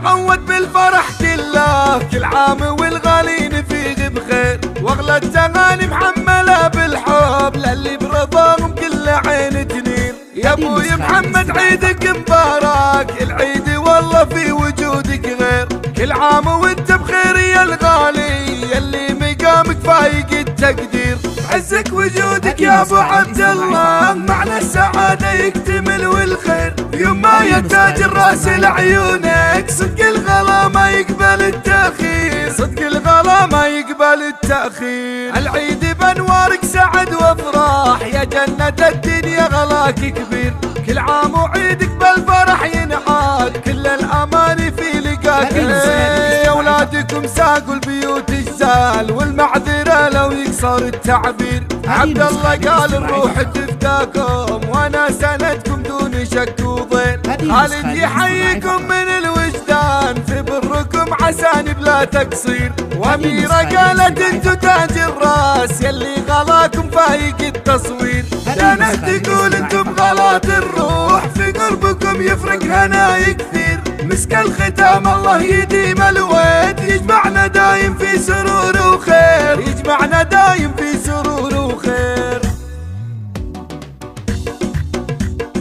عود بالفرح كله كل عام والغالين فيه بخير، واغلى التغاني محمله بالحب للي برضاهم كل عين تنير. يا ابوي محمد عيدك مبارك العيد والله في وجودك غير، كل عام وانت بخير يا الغالي يلي مقامك فايق التقدير. عزك وجودك يا ابو عبد الله معنى السعاده يكتمل والخير، يوم ما يتاج الراس لعيونك صدق الغلا ما يقبل التاخير، صدق الغلا ما يقبل التاخير. العيد بانوارك سعد وافراح يا جنة الدنيا غلاك كبير، كل عام وعيدك بالفرح ينعاد كل الاماني في لقاك. يا اولادكم ساقوا البيوت الزال والمعذره لو يكسر التعبير، عبد الله قال الروح تفداكم وانا سندكم دون شك وضير. خالد يحييكم من الوجدان في بركم عساني بلا تقصير، واميره قالت انتو تاج الراس يلي غلاكم فايق التصوير. دانت تقول انتم غلات الروح في قربكم يفرق هناي كثير، مسك الختام الله يديم الويد يجمعنا دايم في سرور وخير، يجمعنا دايم في سرور وخير.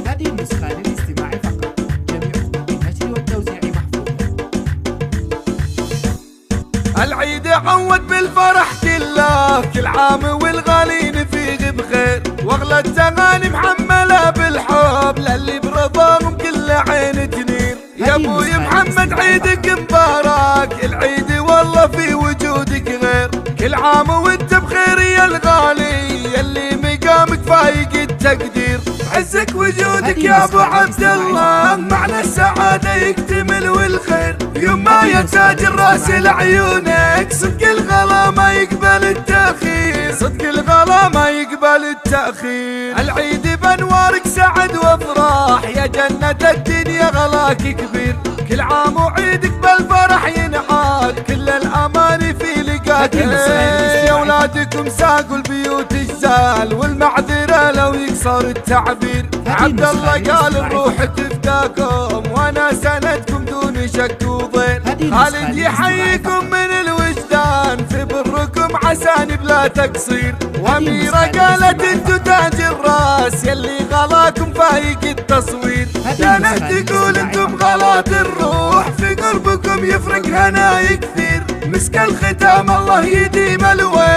هذه النسخة للاستماع فقط، جميع خطوط النشر والتوزيع محفوظة. العيد عود بالفرح كله كل عام والغالين فيه بخير، واغلى التغاني محمله بالحب للي برضاهم كل عين تنير. يا ابوي محمد عيدك مبارك العيد والله في وجودك غير، كل عام وانت بخير يا الغالي يلي مقامك فايق التقدير. عزك وجودك يا ابو عبد الله معنى السعاده يكتمل والخير، يوم ما يتاج الراس لعيونك صدق الغلا ما يقبل التاخير، صدق الغلا ما يقبل التاخير. العيد بانوارك سعد وافراح يا جنة الدنيا غلاك كبير، كل عام وعيدك بالفرح ينعاد كل الاماني في لقاك. يا اولادكم ساقوا البيوت الزال والمعذره لو يكسر التعبير، عبد الله قال الروح تفداكم وانا سندكم دون شك وضير. خالد يحييكم من الوجدان في بركم عساني بلا تقصير، واميره قالت انتو تاج الراس يلي غلاكم فايق التصوير. دانت تقول انتم غلات الروح في قربكم يفرق هناي كثير، مسك الختام الله يديم الويل